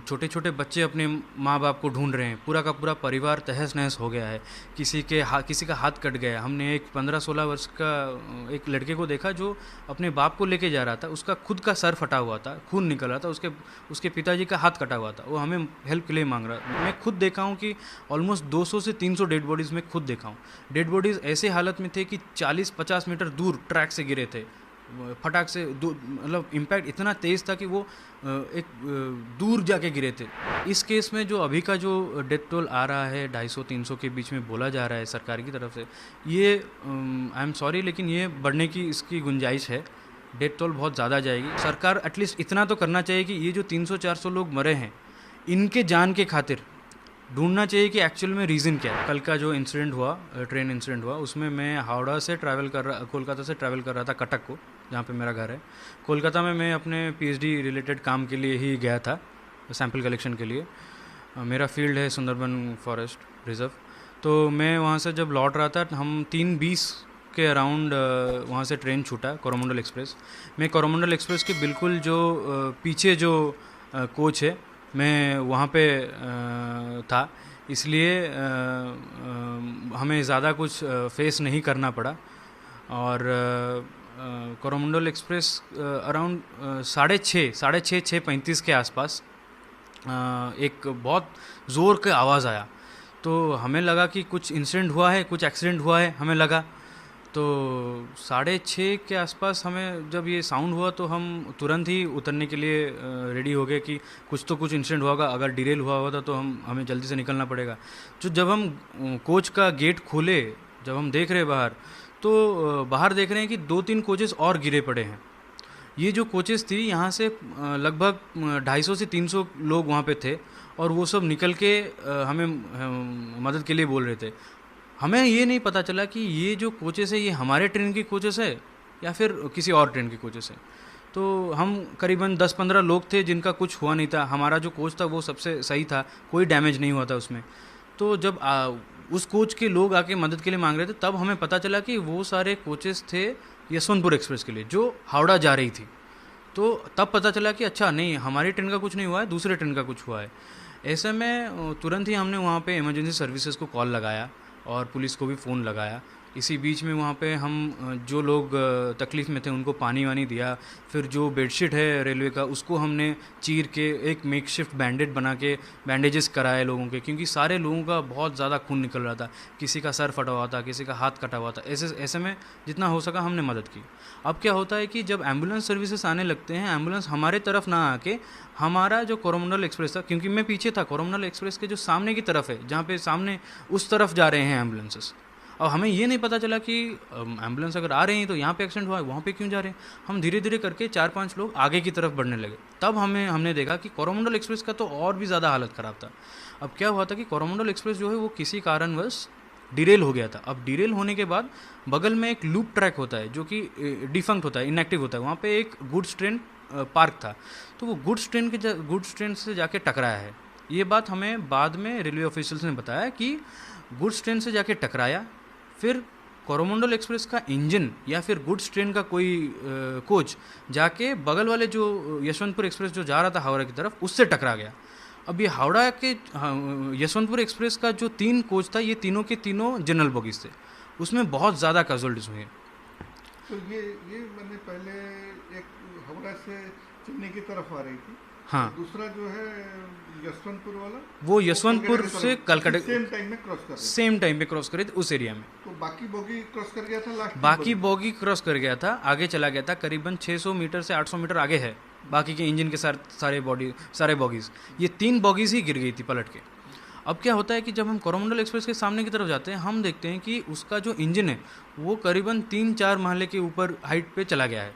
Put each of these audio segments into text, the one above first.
छोटे छोटे बच्चे अपने माँ बाप को ढूंढ रहे हैं, पूरा का पूरा परिवार तहस नहस हो गया है। किसी का हाथ कट गया। हमने एक 15-16 वर्ष का एक लड़के को देखा जो अपने बाप को लेके जा रहा था, उसका खुद का सर फटा हुआ था, खून निकल रहा था, उसके पिताजी का हाथ कटा हुआ था, वो हमें हेल्प के लिए मांग रहा। मैं खुद देखा हूँ कि ऑलमोस्ट 200 से 300 डेड बॉडीज़ में खुद देखा हूँ। डेड बॉडीज़ ऐसे हालत में थे कि 40-50 मीटर दूर ट्रैक से गिरे थे, फटाक से मतलब इम्पैक्ट इतना तेज़ था कि वो दूर जाके गिरे थे। इस केस में जो अभी का जो डेथ टोल आ रहा है 250-300 के बीच में बोला जा रहा है सरकार की तरफ से, ये आई एम सॉरी लेकिन ये बढ़ने की इसकी गुंजाइश है। डेथ टोल बहुत ज़्यादा जाएगी। सरकार एटलीस्ट इतना तो करना चाहिए कि ये जो 300-400 लोग मरे हैं, इनके जान के खातिर ढूंढना चाहिए कि एक्चुअल में रीज़न क्या है। कल का जो इंसिडेंट हुआ, ट्रेन इंसिडेंट हुआ, उसमें मैं हावड़ा से कोलकाता से ट्रैवल कर रहा था कटक को, जहाँ पे मेरा घर है। कोलकाता में मैं अपने पीएचडी रिलेटेड काम के लिए ही गया था, सैंपल कलेक्शन के लिए। मेरा फील्ड है सुंदरबन फॉरेस्ट रिजर्व। तो मैं वहाँ से जब लौट रहा था, हम 3:20 के अराउंड वहाँ से ट्रेन छूटा, कोरोमंडल एक्सप्रेस। मैं कोरोमंडल एक्सप्रेस के बिल्कुल जो पीछे जो कोच है, मैं वहाँ पे था, इसलिए हमें ज़्यादा कुछ फेस नहीं करना पड़ा। और कोरोमंडल एक्सप्रेस अराउंड 6:35 के आसपास एक बहुत ज़ोर का आवाज़ आया, तो हमें लगा कि कुछ इंसिडेंट हुआ है, कुछ एक्सीडेंट हुआ है, हमें लगा। तो 6:30 के आसपास हमें जब ये साउंड हुआ तो हम तुरंत ही उतरने के लिए रेडी हो गए कि कुछ इंसिडेंट हुआ होगा, अगर डिरेल हुआ होता तो हमें जल्दी से निकलना पड़ेगा। तो जब हम कोच का गेट खोले, जब हम देख रहे बाहर, तो बाहर देख रहे हैं कि 2-3 कोचेस और गिरे पड़े हैं। ये जो कोचेस थी, यहाँ से लगभग 250 से 300 लोग वहाँ पे थे, और वो सब निकल के हमें मदद के लिए बोल रहे थे। हमें ये नहीं पता चला कि ये जो कोचेस है, ये हमारे ट्रेन की कोचेस है या फिर किसी और ट्रेन की कोचेस है। तो हम करीबन 10-15 लोग थे जिनका कुछ हुआ नहीं था। हमारा जो कोच था वो सबसे सही था, कोई डैमेज नहीं हुआ था उसमें। तो जब उस कोच के लोग आके मदद के लिए मांग रहे थे, तब हमें पता चला कि वो सारे कोचेस थे यशवंतपुर एक्सप्रेस के लिए, जो हावड़ा जा रही थी। तो तब पता चला कि अच्छा नहीं, हमारी ट्रेन का कुछ नहीं हुआ है, दूसरे ट्रेन का कुछ हुआ है। ऐसे में तुरंत ही हमने वहाँ पे इमरजेंसी सर्विसेज को कॉल लगाया और पुलिस को भी फ़ोन लगाया। इसी बीच में वहाँ पे हम जो लोग तकलीफ़ में थे उनको पानी वानी दिया। फिर जो बेडशीट है रेलवे का, उसको हमने चीर के एक मेकशिफ्ट बैंडेज बना के बैंडेजेस कराए लोगों के, क्योंकि सारे लोगों का बहुत ज़्यादा खून निकल रहा था। किसी का सर फटा हुआ था, किसी का हाथ कटा हुआ था। ऐसे में जितना हो सका हमने मदद की। अब क्या होता है कि जब एम्बुलेंस सर्विसेज आने लगते हैं, एम्बुलेंस हमारे तरफ ना आके हमारा जो कोरोमंडल एक्सप्रेस था, क्योंकि मैं पीछे था, कोरोमंडल एक्सप्रेस के जो सामने की तरफ है, जहाँ पे सामने उस तरफ जा रहे हैं एम्बुलेंसेस। अब हमें ये नहीं पता चला कि एम्बुलेंस अगर आ रहे हैं तो यहाँ पे एक्सीडेंट हुआ है, वहाँ पे क्यों जा रहे हैं। हम धीरे धीरे करके 4-5 लोग आगे की तरफ बढ़ने लगे। तब हमने देखा कि कोरोमंडल एक्सप्रेस का तो और भी ज़्यादा हालत ख़राब था। अब क्या हुआ था कि कोरोमंडल एक्सप्रेस जो है वो किसी कारणवश डिरेल हो गया था। अब डिरेल होने के बाद बगल में एक लूप ट्रैक होता है जो कि डिफंक्ट होता है, इनएक्टिव होता है। वहाँ पे एक गुड्स ट्रेन पार्क था, तो वो गुड्स ट्रेन से जाके टकराया है। ये बात हमें बाद में रेलवे ऑफिशियल्स ने बताया कि गुड्स ट्रेन से जाके टकराया, फिर कोरोमंडल एक्सप्रेस का इंजन या फिर गुड्स ट्रेन का कोई कोच जाके बगल वाले जो यशवंतपुर एक्सप्रेस जो जा रहा था हावड़ा की तरफ, उससे टकरा गया। अब ये हावड़ा के यशवंतपुर एक्सप्रेस का जो 3 कोच था, ये तीनों के तीनों जनरल बोगीज थे, उसमें बहुत ज़्यादा कैजुअल्टीज हुई हैं। तो ये मैंने पहले एक हावड़ा से चेन्नई की तरफ आ रही थी। हाँ, दूसरा जो है यशवंतपुर वाला, वो यशवंतपुर से कलकत्ता सेम टाइम में क्रॉस कर रही थी। सेम टाइम पे क्रॉस करे थे उस एरिया में। तो बाकी बोगी क्रॉस कर गया था, लास्ट बाकी बोगी क्रॉस कर गया था, आगे चला गया था, करीबन 600 मीटर से 800 मीटर आगे है बाकी के इंजन के सारे बॉगीज़। ये 3 बॉगीज़ ही गिर गई थी पलट के। अब क्या होता है कि जब हम कोरोमंडल एक्सप्रेस के सामने की तरफ जाते हैं, हम देखते हैं कि उसका जो इंजन है वो करीबन 3-4 महले के ऊपर हाइट पे चला गया है।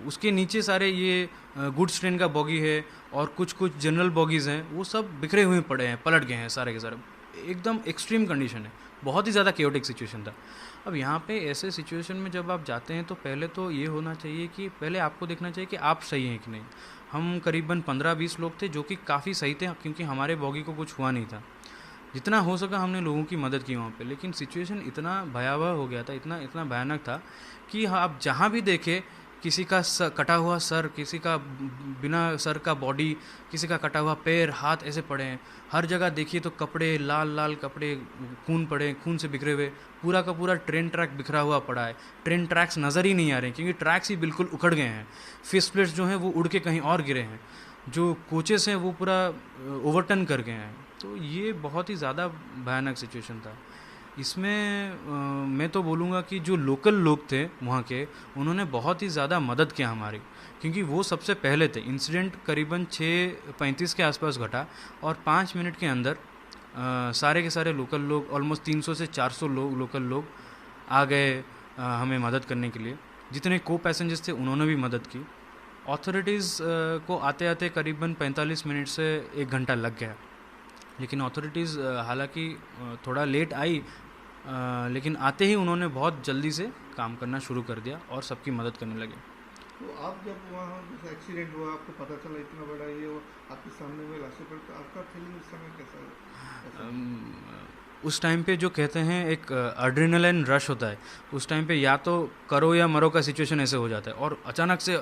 उसके नीचे सारे ये गुड्स ट्रेन का बॉगी है और कुछ जनरल बॉगीज़ हैं, वो सब बिखरे हुए पड़े हैं, पलट गए हैं सारे के सारे। एकदम एक्सट्रीम कंडीशन है, बहुत ही ज़्यादा केओटिक सिचुएशन था। अब यहाँ पे ऐसे सिचुएशन में जब आप जाते हैं तो पहले तो ये होना चाहिए कि पहले आपको देखना चाहिए कि आप सही हैं कि नहीं। हम करीबन 15-20 लोग थे जो कि काफ़ी सही थे, क्योंकि हमारे बॉगी को कुछ हुआ नहीं था। जितना हो सका हमने लोगों की मदद की वहाँ पे, लेकिन सिचुएशन इतना भयावह हो गया था, इतना भयानक था कि आप जहाँ भी देखे किसी का कटा हुआ सर, किसी का बिना सर का बॉडी, किसी का कटा हुआ पैर हाथ ऐसे पड़े हैं। हर जगह देखिए तो कपड़े, लाल लाल कपड़े, खून पड़े, खून से बिखरे हुए। पूरा का पूरा ट्रेन ट्रैक बिखरा हुआ पड़ा है। ट्रेन ट्रैक्स नज़र ही नहीं आ रहे हैं क्योंकि ट्रैक्स ही बिल्कुल उखड़ गए हैं। फिश प्लेट्स जो हैं वो उड़ के कहीं और गिरे हैं। जो कोचेस हैं वो पूरा ओवरटर्न कर गए हैं। तो ये बहुत ही ज़्यादा भयानक सिचुएशन था। इसमें मैं तो बोलूँगा कि जो लोकल लोग थे वहाँ के, उन्होंने बहुत ही ज़्यादा मदद किया हमारी, क्योंकि वो सबसे पहले थे। इंसिडेंट करीबन 6:35 के आसपास घटा और 5 मिनट के अंदर सारे के सारे लोकल लोग, ऑलमोस्ट 300 से 400 लोग, लोकल लोग आ गए हमें मदद करने के लिए। जितने को पैसेंजर्स थे उन्होंने भी मदद की। ऑथोरिटीज़ को आते आते करीबन 45 मिनट से 1 घंटा लग गया, लेकिन ऑथोरिटीज़ हालांकि थोड़ा लेट आई, लेकिन आते ही उन्होंने बहुत जल्दी से काम करना शुरू कर दिया और सबकी मदद करने लगे। तो आप जब वहाँ जैसे एक्सीडेंट हुआ, आपको पता चला इतना बड़ा ये वो आपके सामने में लाशें पर, तो आपका फीलिंग उस समय कैसा? उस टाइम पे जो कहते हैं एक एड्रेनलिन रश होता है, उस टाइम पे या तो करो या मरो का सिचुएशन ऐसे हो जाता है और अचानक से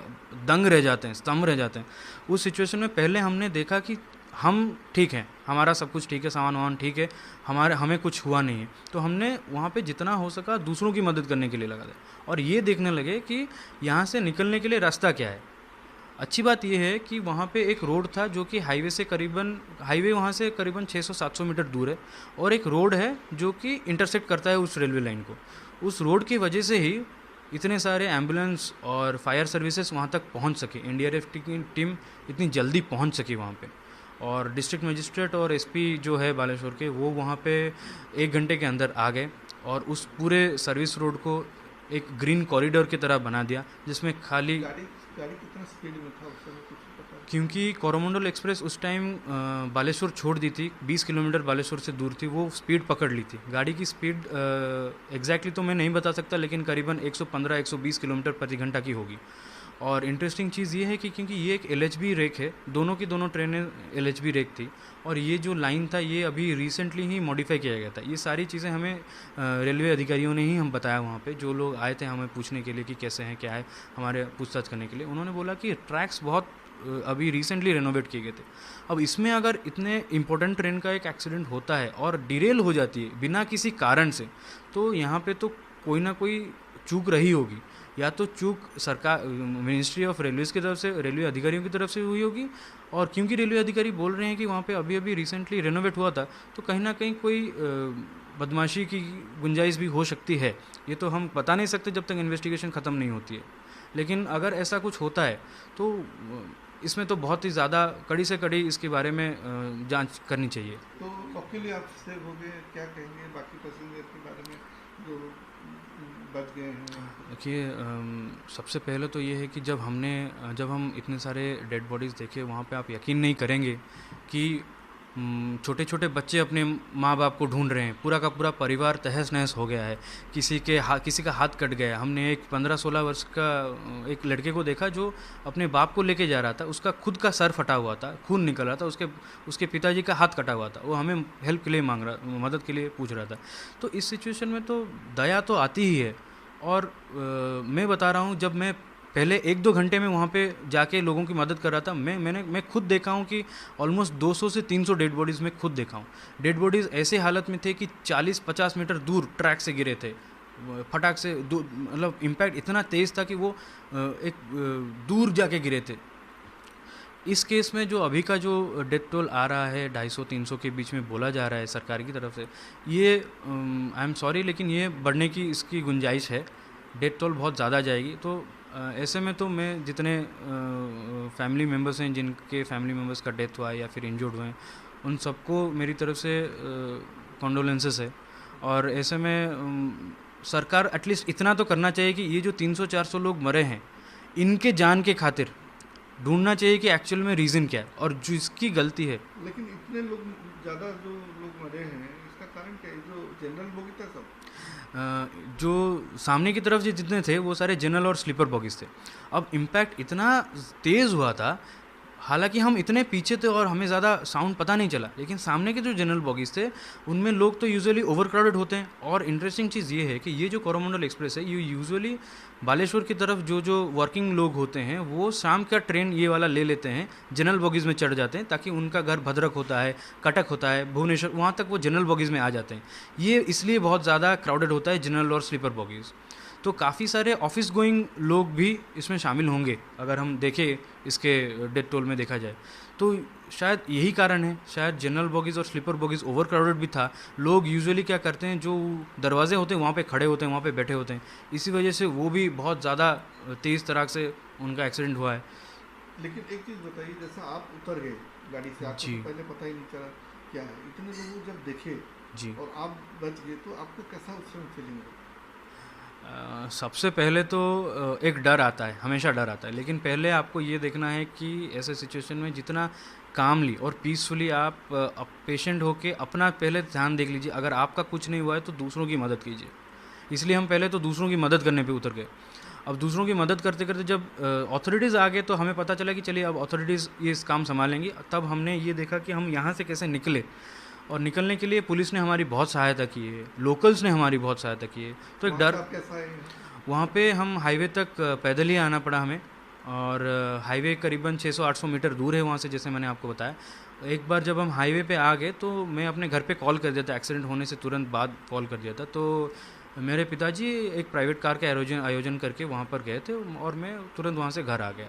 दंग रह जाते हैं, स्तंभ रह जाते हैं। उस सिचुएशन में पहले हमने देखा कि हम ठीक हैं, हमारा सब कुछ ठीक है, सामान वामान ठीक है, हमें कुछ हुआ नहीं है। तो हमने वहाँ पे जितना हो सका दूसरों की मदद करने के लिए लगा दिया और ये देखने लगे कि यहाँ से निकलने के लिए रास्ता क्या है। अच्छी बात यह है कि वहाँ पे एक रोड था जो कि हाईवे वहाँ से करीबन 600-700 मीटर दूर है, और एक रोड है जो कि इंटरसेक्ट करता है उस रेलवे लाइन को। उस रोड की वजह से ही इतने सारे एम्बुलेंस और फायर सर्विसेज वहाँ तक पहुँच सके, एनडीआरएफ की टीम इतनी जल्दी पहुँच सकी वहाँ पे। और डिस्ट्रिक्ट मजिस्ट्रेट और एसपी जो है बालेश्वर के, वो वहाँ पे 1 घंटे के अंदर आ गए और उस पूरे सर्विस रोड को एक ग्रीन कॉरिडोर की तरह बना दिया, जिसमें खाली गाड़ी कितना स्पीड में था उस समय, कुछ पता? क्योंकि कोरोमंडल एक्सप्रेस उस टाइम बालेश्वर छोड़ दी थी, 20 किलोमीटर बालेश्वर से दूर थी, वो स्पीड पकड़ ली थी। गाड़ी की स्पीड एग्जैक्टली तो मैं नहीं बता सकता, लेकिन करीबन 115-120 किलोमीटर प्रति घंटा की होगी। और इंटरेस्टिंग चीज़ ये है कि क्योंकि ये एक एलएचबी रेक है, दोनों की दोनों ट्रेनें एलएचबी रेक थी, और ये जो लाइन था ये अभी रिसेंटली ही मॉडिफाई किया गया था। ये सारी चीज़ें हमें रेलवे अधिकारियों ने ही हम बताया, वहाँ पे जो लोग आए थे हमें पूछने के लिए कि कैसे हैं क्या है, हमारे पूछताछ करने के लिए। उन्होंने बोला कि ट्रैक्स बहुत अभी रिसेंटली रेनोवेट किए गए थे। अब इसमें अगर इतने इंपॉर्टेंट ट्रेन का एक एक्सीडेंट होता है और डिरेल हो जाती है बिना किसी कारण से, तो यहाँ पे तो कोई ना कोई चूक रही होगी। या तो चूक सरकार, मिनिस्ट्री ऑफ रेलवेज़ की तरफ से, रेलवे अधिकारियों की तरफ से हुई होगी, और क्योंकि रेलवे अधिकारी बोल रहे हैं कि वहाँ पे अभी अभी रिसेंटली रेनोवेट हुआ था, तो कहीं ना कहीं कोई बदमाशी की गुंजाइश भी हो सकती है। ये तो हम बता नहीं सकते जब तक इन्वेस्टिगेशन ख़त्म नहीं होती है, लेकिन अगर ऐसा कुछ होता है तो इसमें तो बहुत ही ज़्यादा कड़ी से कड़ी इसके बारे में जांच करनी चाहिए। तो वकील आप सेव हो गए, क्या कहेंगे बाकी पैसेंजर के बारे में जो बच गए हैं? देखिए, सबसे पहले तो ये है कि जब हम इतने सारे डेड बॉडीज़ देखे वहाँ पे, आप यकीन नहीं करेंगे कि छोटे छोटे बच्चे अपने माँ बाप को ढूंढ रहे हैं, पूरा का पूरा परिवार तहस नहस हो गया है। किसी का हाथ कट गया। हमने एक 15-16 वर्ष का एक लड़के को देखा जो अपने बाप को लेके जा रहा था, उसका खुद का सर फटा हुआ था, खून निकल रहा था, उसके पिताजी का हाथ कटा हुआ था। वो हमें हेल्प के लिए मदद के लिए पूछ रहा था। तो इस सिचुएशन में तो दया तो आती ही है। और मैं बता रहा हूँ, जब मैं पहले 1-2 घंटे में वहाँ पे जाके लोगों की मदद कर रहा था, मैं खुद देखा हूँ कि ऑलमोस्ट 200 से 300 डेड बॉडीज़ में खुद देखा हूँ। डेड बॉडीज़ ऐसे हालत में थे कि 40-50 मीटर दूर ट्रैक से गिरे थे, फटाक से, मतलब इम्पैक्ट इतना तेज़ था कि वो एक दूर जाके गिरे थे। इस केस में जो अभी का जो डेथ टोल आ रहा है 250-300 के बीच में बोला जा रहा है सरकार की तरफ से, ये आई एम सॉरी लेकिन ये बढ़ने की इसकी गुंजाइश है। डेथ टोल बहुत ज़्यादा जाएगी। तो ऐसे में तो मैं जितने फैमिली मेम्बर्स हैं, जिनके फैमिली मेम्बर्स का डेथ हुआ है या फिर इंजर्ड हुए हैं, उन सबको मेरी तरफ से कॉन्डोलेंसेस है। और ऐसे में सरकार एटलीस्ट इतना तो करना चाहिए कि ये जो 300-400 लोग मरे हैं, इनके जान के खातिर ढूंढना चाहिए कि एक्चुअल में रीज़न क्या है और जिसकी गलती है। लेकिन इतने लोग ज़्यादा जो लोग मरे हैं, इसका कारण क्या है? जो जनरल बोगी था सब, जो सामने की तरफ जितने थे वो सारे जनरल और स्लीपर बॉगीज थे। अब इम्पैक्ट इतना तेज़ हुआ था, हालांकि हम इतने पीछे थे और हमें ज़्यादा साउंड पता नहीं चला, लेकिन सामने के जो जनरल बॉगीज़ थे उनमें लोग तो यूजुअली ओवर क्राउडेड होते हैं। और इंटरेस्टिंग चीज़ ये है कि ये जो कोरोमंडल एक्सप्रेस है ये यूजुअली बालेश्वर की तरफ जो वर्किंग लोग होते हैं वो शाम का ट्रेन ये वाला ले लेते हैं, जनरल बॉगीज़ में चढ़ जाते हैं, ताकि उनका घर भद्रक होता है, कटक होता है, भुवनेश्वर, वहाँ तक वो जनरल बॉगीज़ में आ जाते हैं। ये इसलिए बहुत ज़्यादा क्राउडेड होता है जनरल और स्लीपर बॉगीज़। तो काफ़ी सारे ऑफिस गोइंग लोग भी इसमें शामिल होंगे अगर हम देखें इसके डेथ टोल में देखा जाए तो। शायद यही कारण है, शायद जनरल बॉगीज़ और स्लीपर बॉगीज़ ओवर क्राउडेड भी था। लोग यूजुअली क्या करते हैं, जो दरवाजे होते हैं वहाँ पे खड़े होते हैं, वहाँ पे बैठे होते हैं, इसी वजह से वो भी बहुत ज़्यादा तेज़ तरह से उनका एक्सीडेंट हुआ है। लेकिन एक चीज़ बताइए, जैसा आप उतर गए गाड़ी से, आपको जी तो पहले पता ही नहीं चला क्या है, इतने लोग जब देखे जी। और आप बच गए तो आपको कैसा उस समय फीलिंग हुआ? सबसे पहले तो एक डर आता है, हमेशा डर आता है, लेकिन पहले आपको ये देखना है कि ऐसे सिचुएशन में जितना कामली और पीसफुली आप पेशेंट होके अपना पहले ध्यान देख लीजिए। अगर आपका कुछ नहीं हुआ है तो दूसरों की मदद कीजिए। इसलिए हम पहले तो दूसरों की मदद करने पे उतर गए। अब दूसरों की मदद करते करते जब अथॉरिटीज़ आ गए तो हमें पता चला कि चलिए अब अथॉरिटीज़ ये इस काम संभालेंगी। तब हमने ये देखा कि हम यहाँ से कैसे निकले, और निकलने के लिए पुलिस ने हमारी बहुत सहायता की है, लोकल्स ने हमारी बहुत सहायता की है। तो एक वहाँ से डर, आप कैसा आए? वहाँ पे हम हाईवे तक पैदल ही आना पड़ा हमें, और हाईवे करीबन 600-800 मीटर दूर है वहाँ से, जैसे मैंने आपको बताया। एक बार जब हम हाईवे पे आ गए तो मैं अपने घर पे कॉल कर दिया था, एक्सीडेंट होने से तुरंत बाद कॉल कर दिया था। तो मेरे पिताजी एक प्राइवेट कार का आयोजन करके वहाँ पर गए थे और मैं तुरंत वहाँ से घर आ गया।